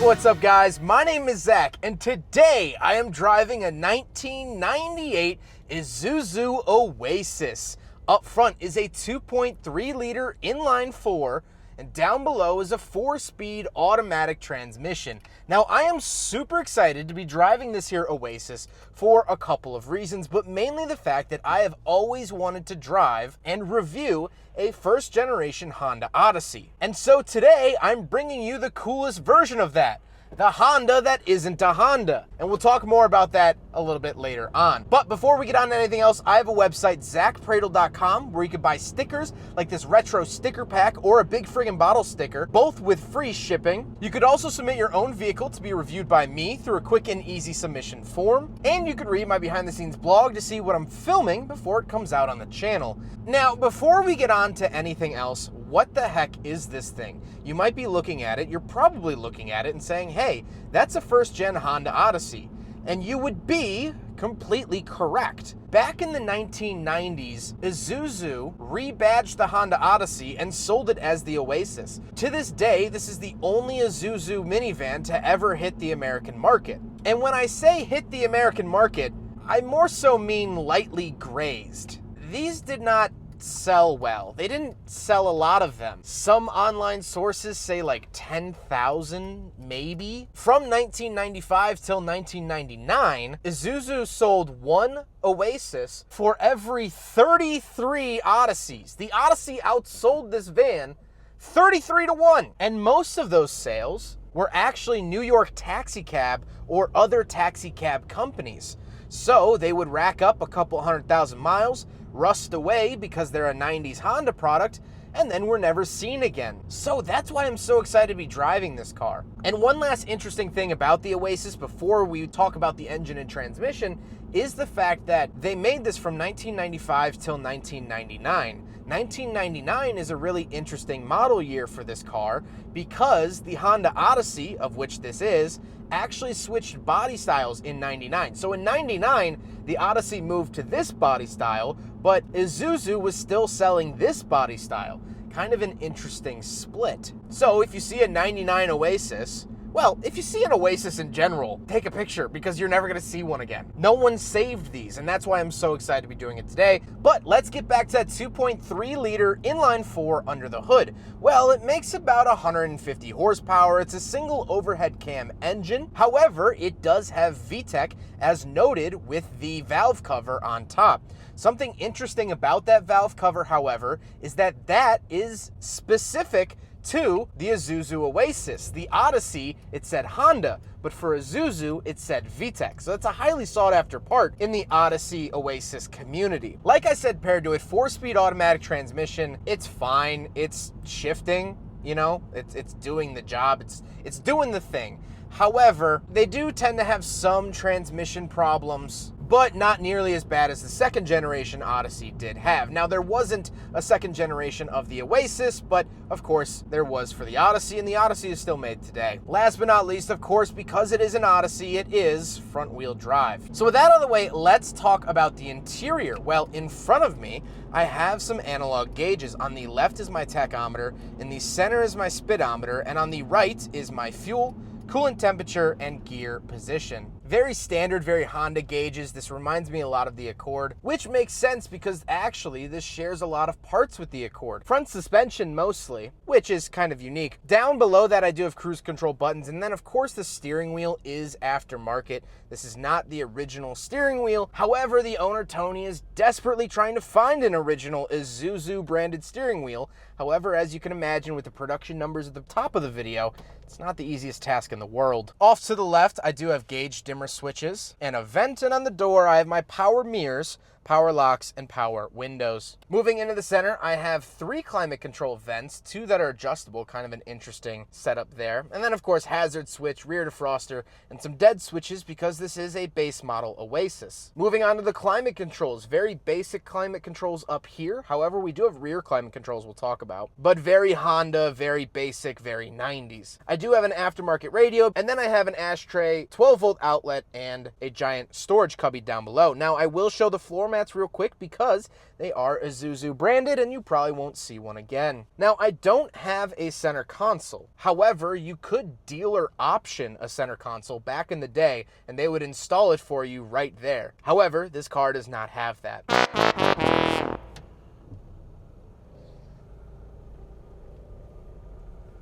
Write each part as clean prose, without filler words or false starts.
What's up, guys? My name is Zach, and today I am driving a 1998 Isuzu Oasis. Up front is a 2.3 liter inline 4, and down below is a 4-speed automatic transmission. Now, I am super excited to be driving this here Oasis for a couple of reasons, but mainly the fact that I have always wanted to drive and review a first-generation Honda Odyssey. And so today, I'm bringing you the coolest version of that. The Honda that isn't a Honda. And we'll talk more about that a little bit later on. But before we get on to anything else, I have a website, zackpradel.com, where you can buy stickers like this retro sticker pack or a big friggin' bottle sticker, both with free shipping. You could also submit your own vehicle to be reviewed by me through a quick and easy submission form. And you could read my behind the scenes blog to see what I'm filming before it comes out on the channel. Now, before we get on to anything else, what the heck is this thing? You might be looking at it, you're probably looking at it and saying, hey, that's a first-gen Honda Odyssey. And you would be completely correct. Back in the 1990s, Isuzu rebadged the Honda Odyssey and sold it as the Oasis. To this day, this is the only Isuzu minivan to ever hit the American market. And when I say hit the American market, I more so mean lightly grazed. These did not sell well. They didn't sell a lot of them. Some online sources say like 10,000 maybe. From 1995 till 1999, Isuzu sold one Oasis for every 33 Odysseys. The Odyssey outsold this van 33 to 1. And most of those sales were actually New York taxi cab or other taxi cab companies. So they would rack up a couple 100,000 miles, rust away because they're a 90s Honda product, and then were never seen again. So that's why I'm so excited to be driving this car. And one last interesting thing about the Oasis before we talk about the engine and transmission is the fact that they made this from 1995 till 1999. 1999 is a really interesting model year for this car because the Honda Odyssey, of which this is, actually switched body styles in 99. So in 99, the Odyssey moved to this body style, but Isuzu was still selling this body style. Kind of an interesting split. So if you see a 99 Oasis, well, if you see an Oasis in general, take a picture because you're never gonna see one again. No one saved these, and that's why I'm so excited to be doing it today. But let's get back to that 2.3 liter inline 4 under the hood. Well, it makes about 150 horsepower. It's a single overhead cam engine. However, it does have VTEC as noted with the valve cover on top. Something interesting about that valve cover, however, is that that is specific to the Isuzu Oasis. The Odyssey, it said Honda, but for Isuzu, it said VTEC. So that's a highly sought after part in the Odyssey Oasis community. Like I said, paired to it, 4-speed automatic transmission, it's fine. It's shifting, you know, it's doing the job. It's doing the thing. However, they do tend to have some transmission problems, but not nearly as bad as the second generation Odyssey did have. Now, there wasn't a second generation of the Oasis, but of course there was for the Odyssey, and the Odyssey is still made today. Last but not least, of course, because it is an Odyssey, it is front wheel drive. So with that out of the way, let's talk about the interior. Well, in front of me, I have some analog gauges. On the left is my tachometer, in the center is my speedometer, and on the right is my fuel, coolant temperature, and gear position. Very standard, very Honda gauges. This reminds me a lot of the Accord, which makes sense because actually this shares a lot of parts with the Accord. Front suspension mostly, which is kind of unique. Down below that I do have cruise control buttons, and then of course the steering wheel is aftermarket. This is not the original steering wheel. However, the owner Tony is desperately trying to find an original Isuzu branded steering wheel. However, as you can imagine with the production numbers at the top of the video, it's not the easiest task in the world. Off to the left, I do have gauge dimmer switches and a vent, and on the door I have my power mirrors, power locks, and power windows. Moving into the center, I have 3 climate control vents, 2 that are adjustable, kind of an interesting setup there. And then of course hazard switch, rear defroster, and some dead switches because this is a base model Oasis. Moving on to the climate controls, very basic climate controls up here. However, we do have rear climate controls we'll talk about, but very Honda, very basic, very 90s. I do have an aftermarket radio, and then I have an ashtray, 12-volt outlet, and a giant storage cubby down below. Now I will show the floor mats real quick because they are Isuzu branded and you probably won't see one again. Now, I don't have a center console. However, you could dealer option a center console back in the day and they would install it for you right there. However, this car does not have that.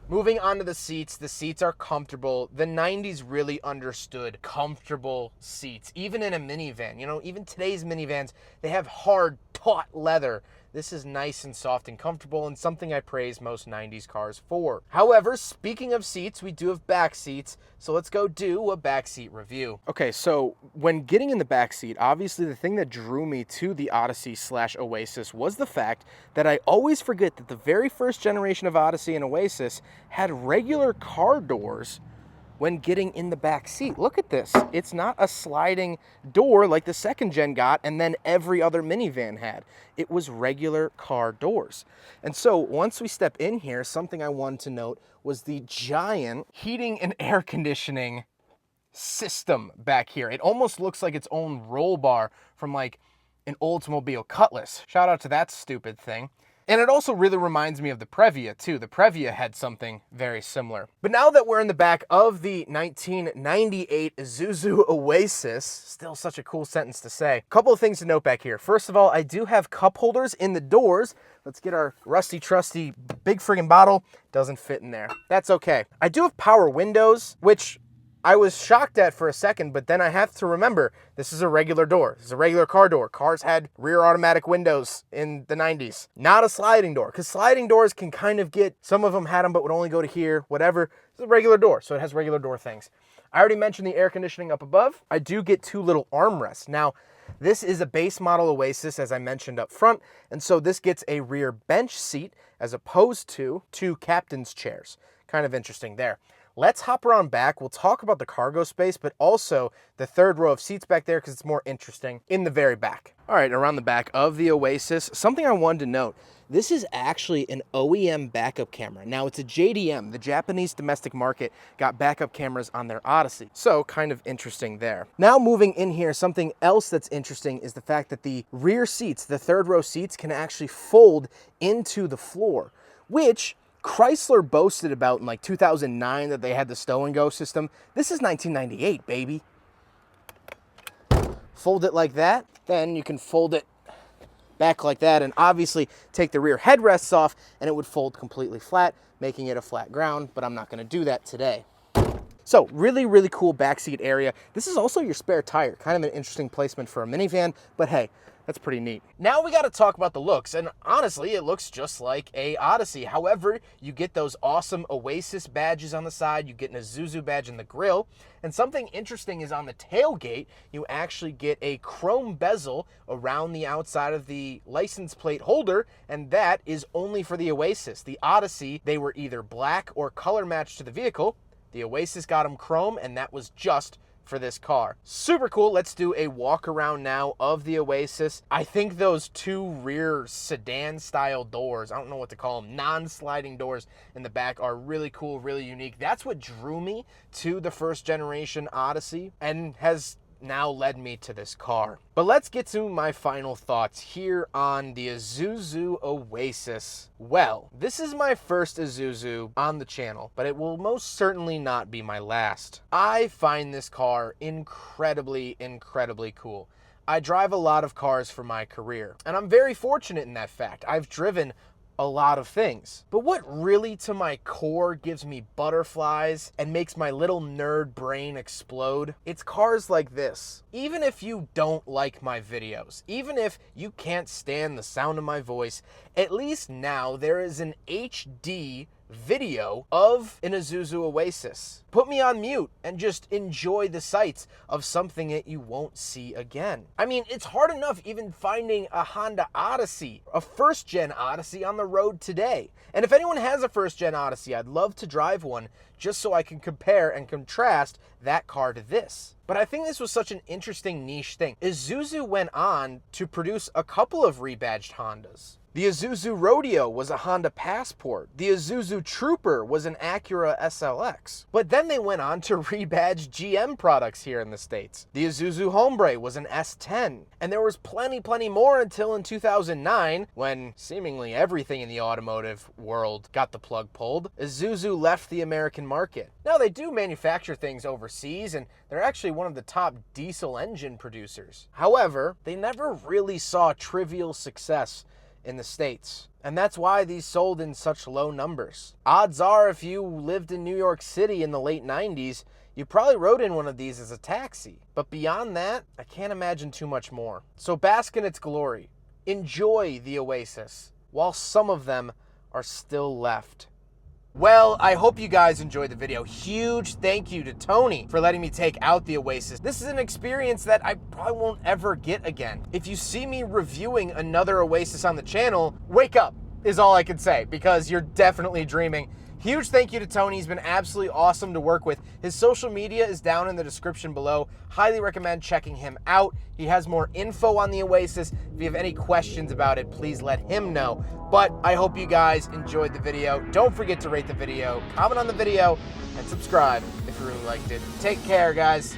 Moving on to the seats are comfortable. The 90s really understood comfortable seats, even in a minivan. You know, even today's minivans, they have hard, taut leather. This is nice and soft and comfortable and something I praise most 90s cars for. However, speaking of seats, we do have back seats, so let's go do a back seat review. Okay, so when getting in the back seat, obviously the thing that drew me to the Odyssey / Oasis was the fact that I always forget that the very first generation of Odyssey and Oasis had regular car doors when getting in the back seat. Look at this. It's not a sliding door like the second gen got and then every other minivan had. It was regular car doors. And so once we step in here, something I wanted to note was the giant heating and air conditioning system back here. It almost looks like its own roll bar from like an Oldsmobile Cutlass. Shout out to that stupid thing. And it also really reminds me of the Previa too. The Previa had something very similar. But now that we're in the back of the 1998 Isuzu Oasis, still such a cool sentence to say. A couple of things to note back here. First of all, I do have cup holders in the doors. Let's get our rusty, trusty, big friggin' bottle. Doesn't fit in there. That's okay. I do have power windows, which I was shocked at for a second, but then I have to remember, this is a regular door. This is a regular car door. Cars had rear automatic windows in the 90s. Not a sliding door, because sliding doors can kind of get, some of them had them but would only go to here, whatever. It's a regular door, so it has regular door things. I already mentioned the air conditioning up above. I do get two little armrests. Now, this is a base model Oasis, as I mentioned up front, and so this gets a rear bench seat as opposed to two captain's chairs. Kind of interesting there. Let's hop around back. We'll talk about the cargo space, but also the third row of seats back there because it's more interesting in the very back. All right, around the back of the Oasis, something I wanted to note. This is actually an OEM backup camera. Now, it's a JDM. The Japanese domestic market got backup cameras on their Odyssey. So, kind of interesting there. Now, moving in here, something else that's interesting is the fact that the rear seats, the third row seats, can actually fold into the floor, which Chrysler boasted about in like 2009 that they had the stow and go system. This is 1998, baby. Fold it like that, then you can fold it back like that and obviously take the rear headrests off and it would fold completely flat, making it a flat ground, but I'm not gonna do that today. So really, really cool backseat area. This is also your spare tire, kind of an interesting placement for a minivan, but hey, that's pretty neat. Now we got to talk about the looks, and honestly, it looks just like a Odyssey. However, you get those awesome Oasis badges on the side, you get an Isuzu badge in the grille, and something interesting is on the tailgate, you actually get a chrome bezel around the outside of the license plate holder, and that is only for the Oasis. The Odyssey, they were either black or color matched to the vehicle. The Oasis got them chrome, and that was just for this car. Super cool. Let's do a walk around now of the Oasis. I think those two rear sedan style doors, I don't know what to call them, non-sliding doors in the back are really cool, really unique. That's what drew me to the first generation Odyssey and has now led me to this car. But let's get to my final thoughts here on the Isuzu Oasis. Well, this is my first Isuzu on the channel, but it will most certainly not be my last. I find this car incredibly, incredibly cool. I drive a lot of cars for my career, and I'm very fortunate in that fact. I've driven a lot of things. But what really to my core gives me butterflies and makes my little nerd brain explode, it's cars like this. Even if you don't like my videos, even if you can't stand the sound of my voice, at least now there is an HD video of an Isuzu Oasis. Put me on mute and just enjoy the sights of something that you won't see again. I mean, it's hard enough even finding a Honda Odyssey, a first-gen Odyssey on the road today. And if anyone has a first-gen Odyssey, I'd love to drive one just so I can compare and contrast that car to this. But But I think this was such an interesting niche thing. Isuzu went on to produce a couple of rebadged Hondas. The Isuzu Rodeo was a Honda Passport. The Isuzu Trooper was an Acura SLX. But then they went on to rebadge GM products here in the States. The Isuzu Hombre was an S10. And there was plenty more until in 2009, when seemingly everything in the automotive world got the plug pulled. Isuzu left the American market. Now, they do manufacture things overseas, and they're actually one of the top diesel engine producers. However, they never really saw trivial success in the States. And that's why these sold in such low numbers. Odds are, if you lived in New York City in the late 90s, you probably rode in one of these as a taxi. But beyond that, I can't imagine too much more. So bask in its glory. Enjoy the Oasis, while some of them are still left. Well, I hope you guys enjoyed the video. Huge thank you to Tony for letting me take out the Oasis. This is an experience that I probably won't ever get again. If you see me reviewing another Oasis on the channel, wake up is all I can say, because you're definitely dreaming. Huge thank you to Tony. He's been absolutely awesome to work with. His social media is down in the description below. Highly recommend checking him out. He has more info on the Oasis. If you have any questions about it, please let him know. But I hope you guys enjoyed the video. Don't forget to rate the video, comment on the video, and subscribe if you really liked it. Take care, guys.